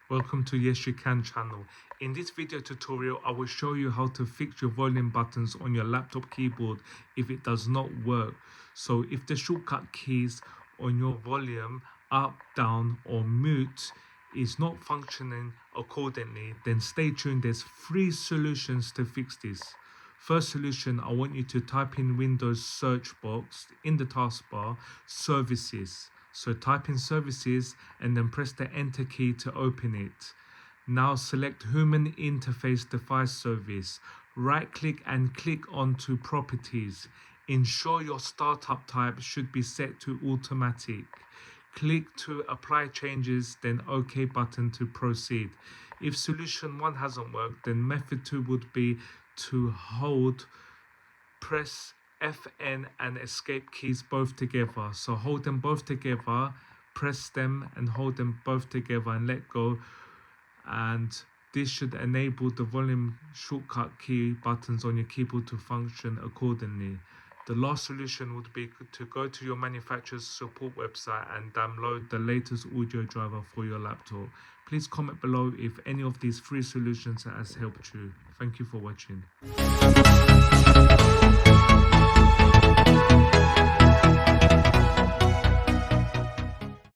Welcome to Yes You Can channel. In this video tutorial, I will show you how to fix your volume buttons on your laptop keyboard if it does not work. So if the shortcut keys on your volume, up, down or mute is not functioning accordingly, then stay tuned. There's 3 solutions to fix this. First solution, I want you to type in Windows search box in the taskbar, services. So type in services and then press the enter key to open it. Now select Human Interface Device Service. Right click and click onto properties. Ensure your startup type should be set to automatic. Click to apply changes, then OK button to proceed. If solution 1 hasn't worked, then method 2 would be to press FN and escape keys both together. So hold them both together, press them and hold them both together and let go. And this should enable the volume shortcut key buttons on your keyboard to function accordingly. The last solution would be to go to your manufacturer's support website and download the latest audio driver for your laptop. Please comment below if any of these 3 solutions has helped you. Thank you for watching.